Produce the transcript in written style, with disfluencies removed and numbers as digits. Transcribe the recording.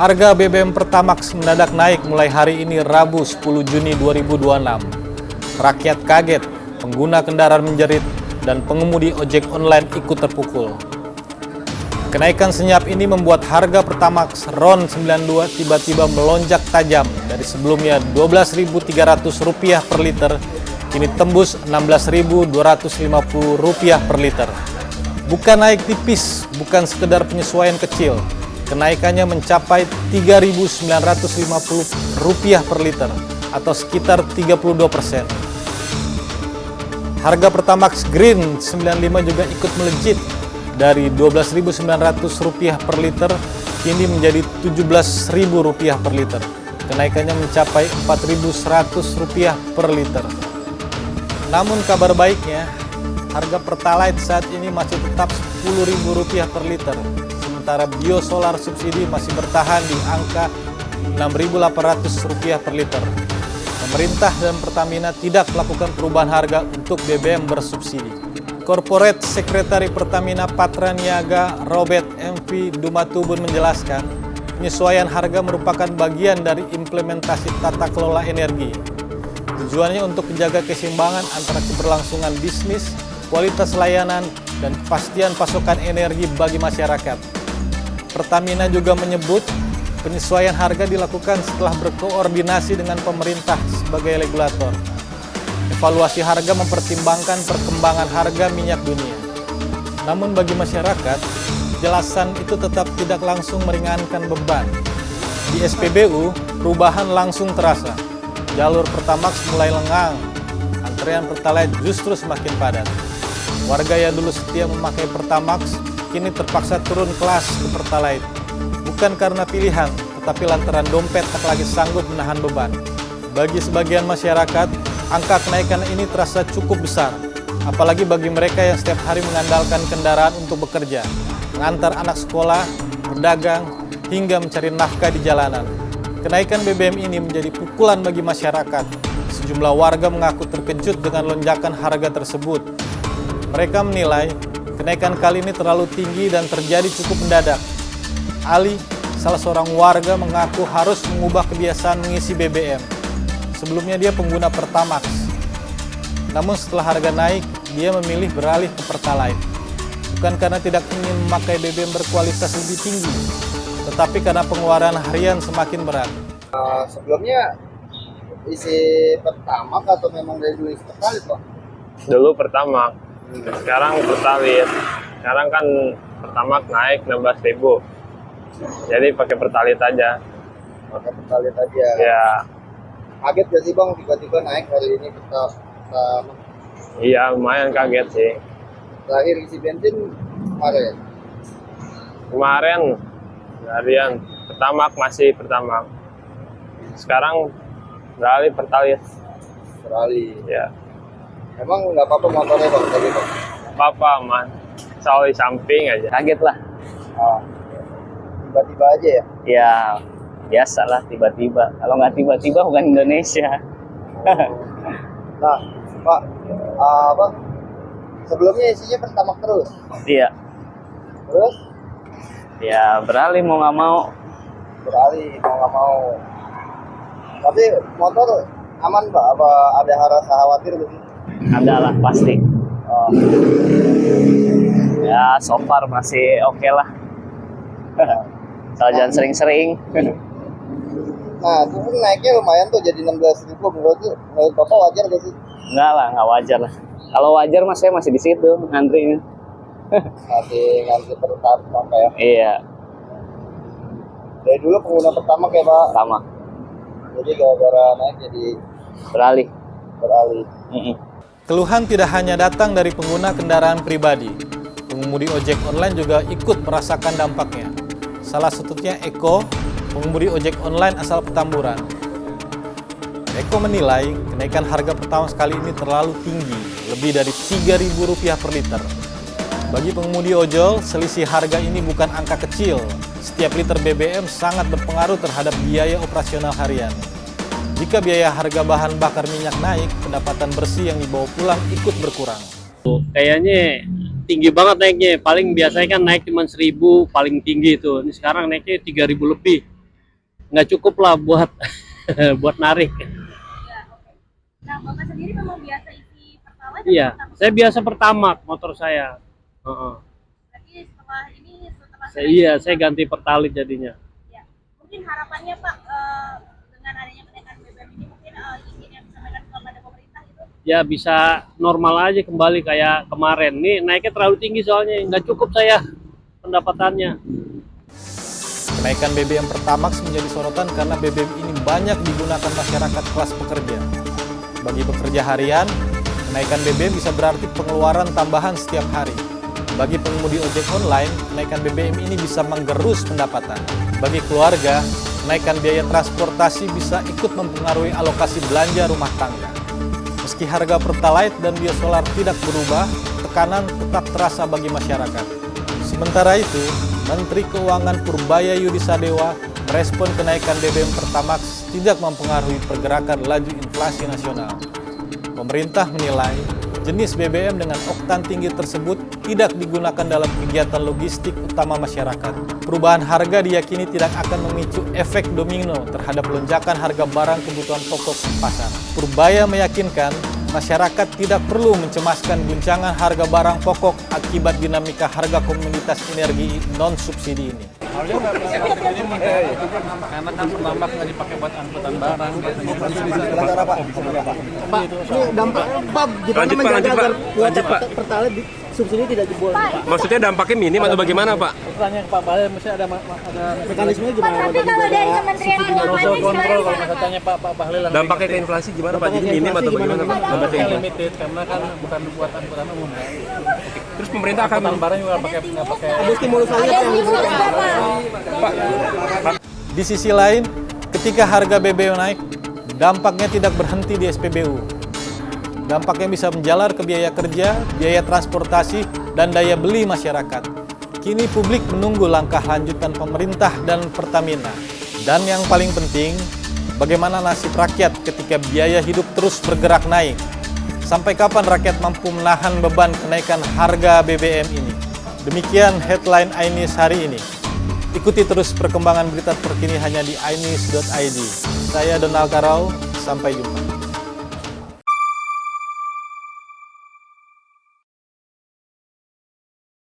Harga BBM Pertamax mendadak naik mulai hari ini Rabu 10 Juni 2026. Rakyat kaget, pengguna kendaraan menjerit, dan pengemudi ojek online ikut terpukul. Kenaikan senyap ini membuat harga Pertamax RON 92 tiba-tiba melonjak tajam dari sebelumnya Rp12.300 per liter, kini tembus Rp16.250 per liter. Bukan naik tipis, bukan sekedar penyesuaian kecil, kenaikannya mencapai Rp3.950 per liter atau sekitar 32%. Harga Pertamax Green 95 juga ikut melejit dari Rp12.900 per liter kini menjadi Rp17.000 per liter. Kenaikannya mencapai Rp4.100 per liter. Namun kabar baiknya, harga Pertalite saat ini masih tetap Rp10.000 per liter. Sementara biosolar subsidi masih bertahan di angka Rp6.800 per liter. Pemerintah dan Pertamina tidak melakukan perubahan harga untuk BBM bersubsidi. Corporate Sekretari Pertamina Patra Niaga Robert MV Dumatubun menjelaskan, penyesuaian harga merupakan bagian dari implementasi tata kelola energi. Tujuannya untuk menjaga keseimbangan antara keberlangsungan bisnis, kualitas layanan, dan kepastian pasokan energi bagi masyarakat. Pertamina juga menyebut penyesuaian harga dilakukan setelah berkoordinasi dengan pemerintah sebagai regulator. Evaluasi harga mempertimbangkan perkembangan harga minyak dunia. Namun bagi masyarakat, jelasan itu tetap tidak langsung meringankan beban. Di SPBU, perubahan langsung terasa. Jalur Pertamax mulai lengang, antrean Pertalite justru semakin padat. Warga yang dulu setia memakai Pertamax, kini terpaksa turun kelas ke Pertalite. Bukan karena pilihan, tetapi lantaran dompet tak lagi sanggup menahan beban. Bagi sebagian masyarakat, angka kenaikan ini terasa cukup besar, apalagi bagi mereka yang setiap hari mengandalkan kendaraan untuk bekerja, mengantar anak sekolah, berdagang, hingga mencari nafkah di jalanan. Kenaikan BBM ini menjadi pukulan bagi masyarakat. Sejumlah warga mengaku terkejut dengan lonjakan harga tersebut. Mereka menilai kenaikan kali ini terlalu tinggi dan terjadi cukup mendadak. Ali, salah seorang warga, mengaku harus mengubah kebiasaan mengisi BBM. Sebelumnya dia pengguna Pertamax. Namun setelah harga naik, dia memilih beralih ke Pertalite. Bukan karena tidak ingin memakai BBM berkualitas lebih tinggi, tetapi karena pengeluaran harian semakin berat. Sebelumnya isi Pertamax atau memang dari dulu isi Pertalite, Pak? Dulu Pertamax, sekarang Pertalite. Sekarang kan Pertamax naik 16.000. Jadi pakai Pertalite aja. Pakai Pertalite aja. Ya. Kaget gak sih Bang tiba-tiba naik hari ini Pertamax? Iya, lumayan kaget sih. Terakhir isi bensin kemarin. Kemarin harian Pertamax masih Pertamax. Sekarang beralih Pertalite. Beralih. Ya. Emang nggak apa-apa motornya Bang tadi Bang? Apa man? Selalu di samping aja. Kaget lah. Tiba-tiba aja ya? Ya, biasalah tiba-tiba. Kalau nggak tiba-tiba bukan Indonesia. Nah, Pak, apa? Sebelumnya isinya Pertamax terus? Iya. Terus? Ya, beralih mau nggak mau. Beralih mau nggak mau. Tapi motor aman Pak? Apa ada rasa khawatir gitu? Ada lah pasti. Ya, so far masih oke lah. Kalau jangan sering-sering. Nah, itu kan naiknya lumayan tuh jadi 16.000. Menurut Bapak wajar gak sih? Enggak lah, nggak wajar lah. Kalau wajar mas saya masih di situ ngantrinya. Masih ngantri Pertamax apa ya? Iya, Dari dulu pengguna Pertamax ya Pak? sama. Jadi gara-gara naik jadi Beralih. beralih. Keluhan tidak hanya datang dari pengguna kendaraan pribadi. Pengemudi ojek online juga ikut merasakan dampaknya. Salah satunya Eko, pengemudi ojek online asal Petamburan. Eko menilai kenaikan harga Pertamax kali ini terlalu tinggi, lebih dari Rp3.000 per liter. Bagi pengemudi ojol, selisih harga ini bukan angka kecil. Setiap liter BBM sangat berpengaruh terhadap biaya operasional harian. Jika biaya harga bahan bakar minyak naik, pendapatan bersih yang dibawa pulang ikut berkurang. Kayaknya tinggi banget naiknya. Paling biasanya kan naik cuma 1.000 paling tinggi itu. Ini sekarang naiknya 3.000 lebih. nggak cukup lah buat buat narik. Ya, oke. Nah, Bapak sendiri memang biasa isi Pertalite? Iya, atau Pertamax? saya biasa Pertamax motor saya. Berarti setelah ini, Iya, saya ganti Pertalite jadinya. Ya. Mungkin harapannya Pak, dengan adanya kenaikan BBM ini mungkin ingin yang disampaikan kepada pemerintah itu? Ya bisa normal aja kembali kayak kemarin. Nih naiknya terlalu tinggi soalnya, nggak cukup saya pendapatannya. Kenaikan BBM Pertamax menjadi sorotan karena BBM ini banyak digunakan masyarakat kelas pekerja. Bagi pekerja harian, kenaikan BBM bisa berarti pengeluaran tambahan setiap hari. Bagi pengemudi ojek online, kenaikan BBM ini bisa menggerus pendapatan. Bagi keluarga, kenaikan biaya transportasi bisa ikut mempengaruhi alokasi belanja rumah tangga. Meski harga Pertalite dan biosolar tidak berubah, tekanan tetap terasa bagi masyarakat. Sementara itu, Menteri Keuangan Purbaya Yudisadewa merespon kenaikan BBM Pertamax tidak mempengaruhi pergerakan laju inflasi nasional. Pemerintah menilai jenis BBM dengan oktan tinggi tersebut tidak digunakan dalam kegiatan logistik utama masyarakat. Perubahan harga diyakini tidak akan memicu efek domino terhadap lonjakan harga barang kebutuhan pokok di pasar. Purbaya meyakinkan masyarakat tidak perlu mencemaskan guncangan harga barang pokok akibat dinamika harga komoditas energi non-subsidi ini. Karena kan Pertamax nggak dipakai buat angkutan barang. Pak, ini dampak Pak gimana menjaga agar kuota Pertalite subsidi tidak jebol? Maksudnya dampaknya minim atau bagaimana, Pak? Pertanyaan Pak Bahlil, mesti ada mekanismenya gimana? Tapi kalau dari Kementerian Keuangan Kontrol kalau katanya Pak Bahlil. Dampaknya ke inflasi gimana, Pak? Jadi minim atau bagaimana, Pak? Dampaknya limited karena kan bukan buat angkutan umum. Terus pemerintah akan Barang juga nggak pakai. Ada stimulus lagi yang Di sisi lain, ketika harga BBM naik, dampaknya tidak berhenti di SPBU. Dampaknya bisa menjalar ke biaya kerja, biaya transportasi, dan daya beli masyarakat. Kini publik menunggu langkah lanjutan pemerintah dan Pertamina. Dan yang paling penting, bagaimana nasib rakyat ketika biaya hidup terus bergerak naik? Sampai kapan rakyat mampu menahan beban kenaikan harga BBM ini? Demikian headline iNews hari ini. Ikuti terus perkembangan berita terkini hanya di inews.id. Saya Donald Karau, sampai jumpa.